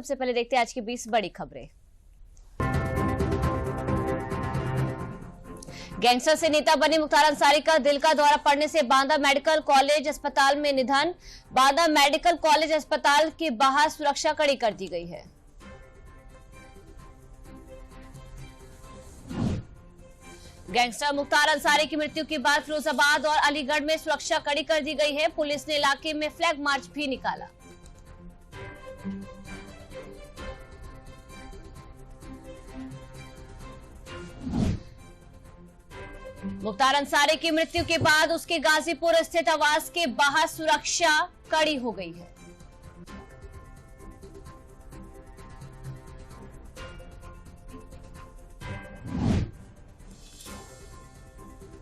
सबसे पहले देखते हैं आज की 20 बड़ी खबरें। गैंगस्टर से नेता बने मुख्तार अंसारी का दिल का दौरा पड़ने से बांदा मेडिकल कॉलेज अस्पताल में निधन। बांदा मेडिकल कॉलेज अस्पताल के बाहर सुरक्षा कड़ी कर दी गई है। गैंगस्टर मुख्तार अंसारी की मृत्यु के बाद फिरोजाबाद और अलीगढ़ में सुरक्षा कड़ी कर दी गई है। पुलिस ने इलाके में फ्लैग मार्च भी निकाला। मुख्तार अंसारी की मृत्यु के बाद उसके गाजीपुर स्थित आवास के बाहर सुरक्षा कड़ी हो गई है।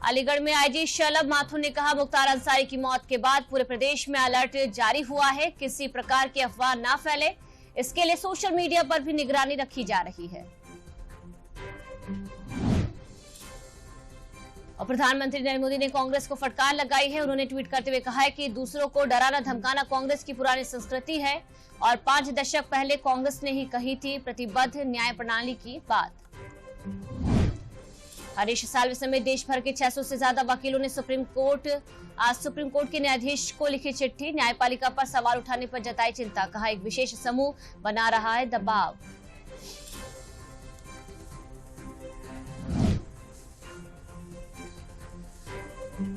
अलीगढ़ में आईजी शलभ माथुर ने कहा, मुख्तार अंसारी की मौत के बाद पूरे प्रदेश में अलर्ट जारी हुआ है। किसी प्रकार की अफवाह ना फैले, इसके लिए सोशल मीडिया पर भी निगरानी रखी जा रही है। और प्रधानमंत्री नरेंद्र मोदी ने कांग्रेस को फटकार लगाई है। उन्होंने ट्वीट करते हुए कहा है कि दूसरों को डराना धमकाना कांग्रेस की पुरानी संस्कृति है और 5 दशक पहले कांग्रेस ने ही कही थी प्रतिबद्ध न्याय प्रणाली की बात। हरीश साल्वे समेत देश भर के 600 से ज्यादा वकीलों ने सुप्रीम कोर्ट के न्यायाधीश को लिखी चिट्ठी। न्यायपालिका पर सवाल उठाने पर जताई चिंता, कहा एक विशेष समूह बना रहा है दबाव।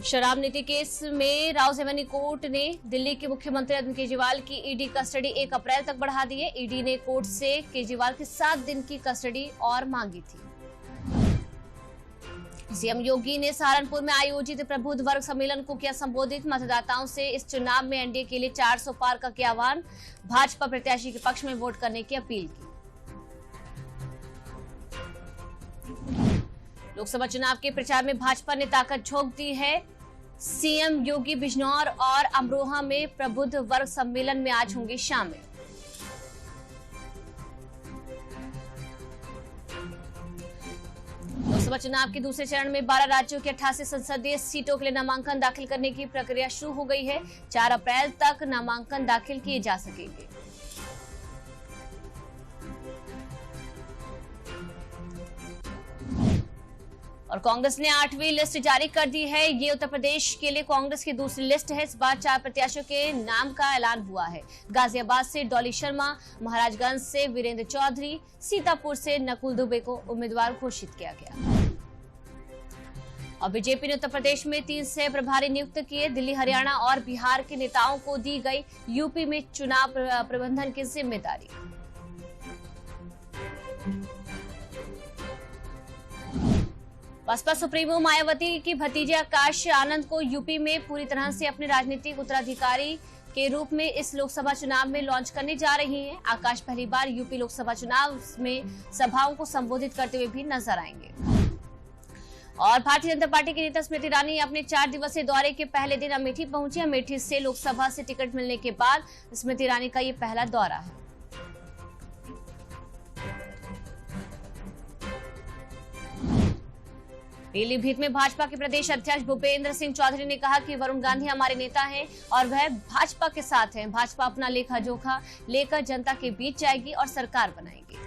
शराब नीति केस में राउस एवेन्यू कोर्ट ने दिल्ली के मुख्यमंत्री अरविंद केजरीवाल की ईडी कस्टडी 1 अप्रैल तक बढ़ा दी है। ईडी ने कोर्ट से केजरीवाल की 7 दिन की कस्टडी और मांगी थी। सीएम योगी ने सहारनपुर में आयोजित प्रबुद्ध वर्ग सम्मेलन को किया संबोधित। मतदाताओं से इस चुनाव में एनडीए के लिए 400 पार का किया आह्वान। भाजपा प्रत्याशी के पक्ष में वोट करने की अपील की। लोकसभा चुनाव के प्रचार में भाजपा ने ताकत झोंक दी है। सीएम योगी बिजनौर और अमरोहा में प्रबुद्ध वर्ग सम्मेलन में आज होंगे शामिल। लोकसभा चुनाव के दूसरे चरण में 12 राज्यों की 88 संसदीय सीटों के लिए नामांकन दाखिल करने की प्रक्रिया शुरू हो गई है। 4 अप्रैल तक नामांकन दाखिल किए जा सकेंगे। और कांग्रेस ने 8वीं लिस्ट जारी कर दी है। ये उत्तर प्रदेश के लिए कांग्रेस की दूसरी लिस्ट है। इस बार 4 प्रत्याशियों के नाम का ऐलान हुआ है। गाजियाबाद से डॉली शर्मा, महाराजगंज से वीरेंद्र चौधरी, सीतापुर से नकुल दुबे को उम्मीदवार घोषित किया गया। और बीजेपी ने उत्तर प्रदेश में 3 सह प्रभारी नियुक्त किए। दिल्ली, हरियाणा और बिहार के नेताओं को दी गई यूपी में चुनाव प्रबंधन की जिम्मेदारी। बसपा सुप्रीमो मायावती की भतीजे आकाश आनंद को यूपी में पूरी तरह से अपने राजनीतिक उत्तराधिकारी के रूप में इस लोकसभा चुनाव में लॉन्च करने जा रही हैं। आकाश पहली बार यूपी लोकसभा चुनाव में सभाओं को संबोधित करते हुए भी नजर आएंगे। और भारतीय जनता पार्टी की नेता स्मृति ईरानी अपने 4 दिवसीय दौरे के पहले दिन अमेठी पहुंची। अमेठी से लोकसभा से टिकट मिलने के बाद स्मृति ईरानी का ये पहला दौरा है। पीलीभीत में भाजपा के प्रदेश अध्यक्ष भूपेंद्र सिंह चौधरी ने कहा कि वरुण गांधी हमारे नेता हैं और वह भाजपा के साथ हैं। भाजपा अपना लेखा जोखा लेकर जनता के बीच जाएगी और सरकार बनाएगी।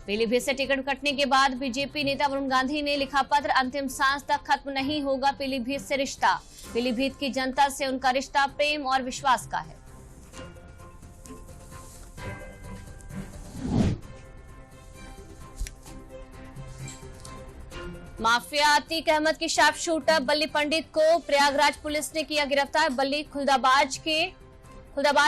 पीलीभीत से टिकट कटने के बाद बीजेपी नेता वरुण गांधी ने लिखा पत्र, अंतिम सांस तक खत्म नहीं होगा पीलीभीत से रिश्ता। पीलीभीत की जनता से उनका रिश्ता प्रेम और विश्वास का है। माफिया अतीक अहमद की शार्प शूटर बल्ली पंडित को प्रयागराज पुलिस ने किया गिरफ्तार। बल्ली खुलदाबाद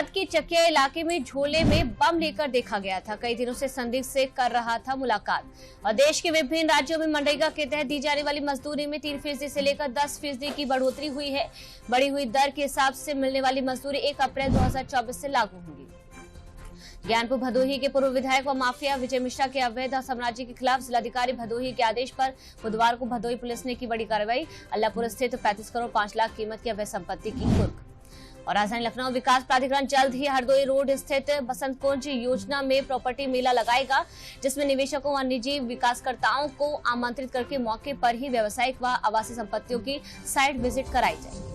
के चकिया इलाके में झोले में बम लेकर देखा गया था। कई दिनों से संदिग्ध से कर रहा था मुलाकात। और देश के विभिन्न राज्यों में मनरेगा के तहत दी जाने वाली मजदूरी में 3% से लेकर 10% की बढ़ोतरी हुई है। बढ़ी हुई दर के हिसाब से मिलने वाली मजदूरी 1 अप्रैल 2024 से लागू होगी। ज्ञानपुर भदोही के पूर्व विधायक व माफिया विजय मिश्रा के अवैध साम्राज्य के खिलाफ जिलाधिकारी भदोही के आदेश पर बुधवार को भदोही पुलिस ने की बड़ी कार्रवाई। अल्लाहपुर स्थित 35 करोड़ 5 लाख कीमत की अवैध संपत्ति की कुर्क। और राजधानी लखनऊ विकास प्राधिकरण जल्द ही हरदोई रोड स्थित बसंत कुंज योजना में प्रॉपर्टी मेला लगाएगा, जिसमें निवेशकों व निजी विकासकर्ताओं को आमंत्रित करके मौके पर ही व्यावसायिक व आवासीय संपत्तियों की साइट विजिट कराई जाएगी।